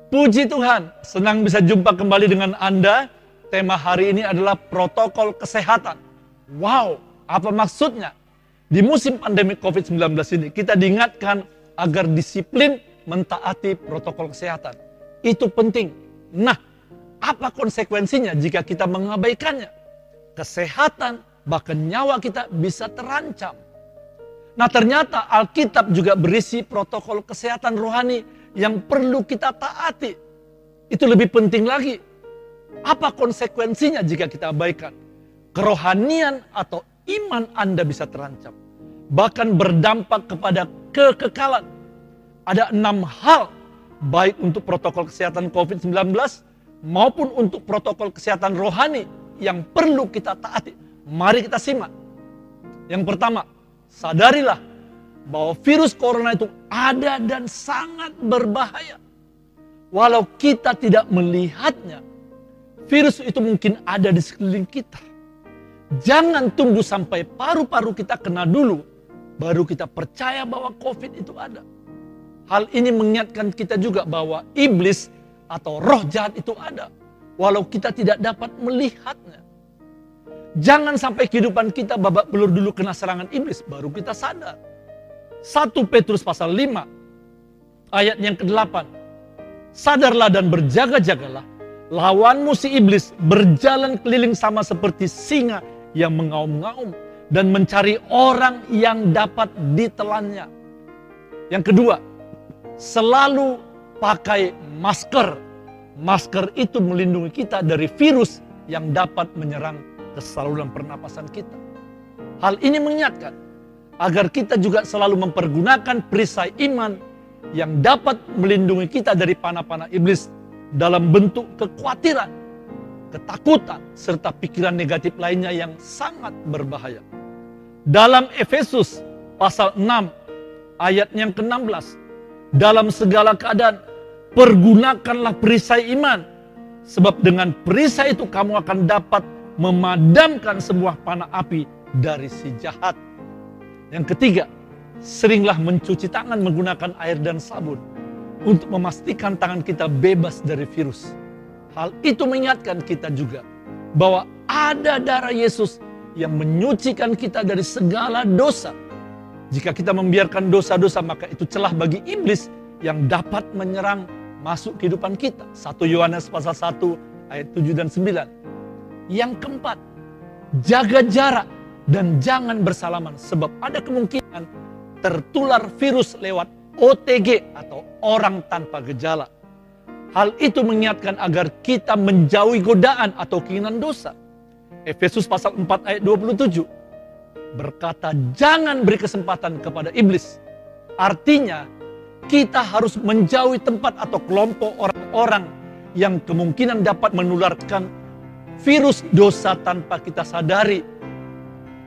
Puji Tuhan, senang bisa jumpa kembali dengan Anda. Tema hari ini adalah protokol kesehatan. Wow, apa maksudnya? Di musim pandemi COVID-19 ini, kita diingatkan agar disiplin mentaati protokol kesehatan. Itu penting. Nah, apa konsekuensinya jika kita mengabaikannya? Kesehatan, bahkan nyawa kita bisa terancam. Nah, ternyata Alkitab juga berisi protokol kesehatan rohani yang perlu kita taati. Itu lebih penting lagi. Apa konsekuensinya jika kita abaikan? Kerohanian atau iman Anda bisa terancam. Bahkan berdampak kepada kekekalan. Ada 6 hal, baik untuk protokol kesehatan COVID-19 maupun untuk protokol kesehatan rohani yang perlu kita taati. Mari kita simak. Yang pertama, sadarilah bahwa virus corona itu ada dan sangat berbahaya. Walau kita tidak melihatnya, virus itu mungkin ada di sekeliling kita. Jangan tunggu sampai paru-paru kita kena dulu, baru kita percaya bahwa COVID itu ada. Hal ini mengingatkan kita juga bahwa iblis atau roh jahat itu ada, walau kita tidak dapat melihatnya. Jangan sampai kehidupan kita babak belur dulu kena serangan iblis, baru kita sadar. 1 Petrus pasal 5 ayat yang ke-8. Sadarlah dan berjaga-jagalah, lawanmu si iblis berjalan keliling sama seperti singa yang mengaum-ngaum dan mencari orang yang dapat ditelannya. Yang kedua, selalu pakai masker. Masker itu melindungi kita dari virus yang dapat menyerang ke saluran pernapasan kita. Hal ini mengingatkan agar kita juga selalu mempergunakan perisai iman yang dapat melindungi kita dari panah-panah iblis dalam bentuk kekhawatiran, ketakutan, serta pikiran negatif lainnya yang sangat berbahaya. Dalam Efesus pasal 6 ayat yang ke-16, dalam segala keadaan pergunakanlah perisai iman, sebab dengan perisai itu kamu akan dapat memadamkan sebuah panah api dari si jahat. Yang ketiga, seringlah mencuci tangan menggunakan air dan sabun untuk memastikan tangan kita bebas dari virus. Hal itu mengingatkan kita juga bahwa ada darah Yesus yang menyucikan kita dari segala dosa. Jika kita membiarkan dosa-dosa, maka itu celah bagi iblis yang dapat menyerang masuk kehidupan kita. 1 Yohanes pasal 1 ayat 7 dan 9. Yang keempat, jaga jarak dan jangan bersalaman, sebab ada kemungkinan tertular virus lewat OTG atau orang tanpa gejala. Hal itu mengingatkan agar kita menjauhi godaan atau keinginan dosa. Efesus pasal 4 ayat 27 berkata, jangan beri kesempatan kepada iblis. Artinya, kita harus menjauhi tempat atau kelompok orang-orang yang kemungkinan dapat menularkan virus dosa tanpa kita sadari.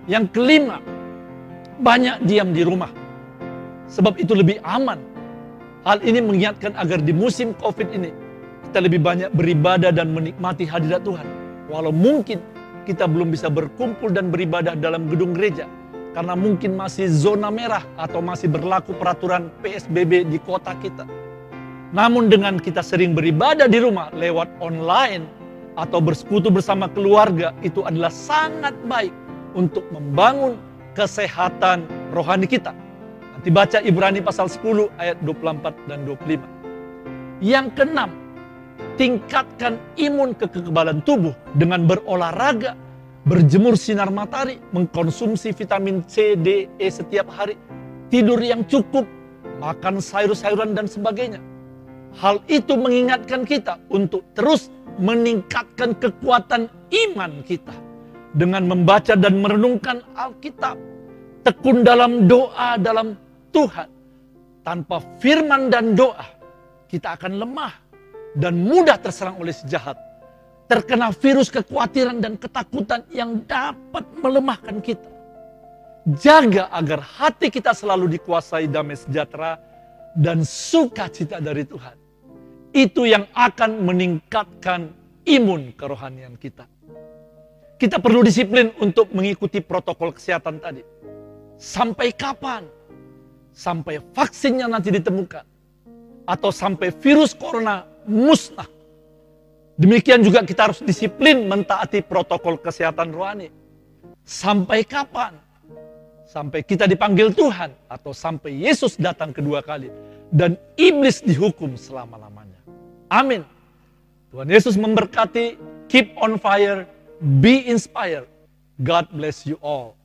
Yang kelima, banyak diam di rumah. Sebab itu lebih aman. Hal ini mengingatkan agar di musim COVID ini, kita lebih banyak beribadah dan menikmati hadirat Tuhan. Walau mungkin kita belum bisa berkumpul dan beribadah dalam gedung gereja, karena mungkin masih zona merah atau masih berlaku peraturan PSBB di kota kita. Namun dengan kita sering beribadah di rumah lewat online atau bersekutu bersama keluarga, itu adalah sangat baik untuk membangun kesehatan rohani kita. Nanti baca Ibrani pasal 10 ayat 24 dan 25. Yang keenam, tingkatkan imun kekebalan tubuh dengan berolahraga, berjemur sinar matahari, mengkonsumsi vitamin C, D, E setiap hari, tidur yang cukup, makan sayur-sayuran dan sebagainya. Hal itu mengingatkan kita untuk terus meningkatkan kekuatan iman kita dengan membaca dan merenungkan Alkitab. Tekun dalam doa dalam Tuhan. Tanpa firman dan doa, kita akan lemah dan mudah terserang oleh si jahat. Terkena virus kekhawatiran dan ketakutan yang dapat melemahkan kita. Jaga agar hati kita selalu dikuasai damai sejahtera dan sukacita dari Tuhan. Itu yang akan meningkatkan imun kerohanian kita. Kita perlu disiplin untuk mengikuti protokol kesehatan tadi. Sampai kapan? Sampai vaksinnya nanti ditemukan. Atau sampai virus corona musnah. Demikian juga kita harus disiplin mentaati protokol kesehatan rohani. Sampai kapan? Sampai kita dipanggil Tuhan atau sampai Yesus datang kedua kali dan iblis dihukum selama-lamanya. Amin. Tuhan Yesus memberkati. Keep on fire. Be inspired. God bless you all.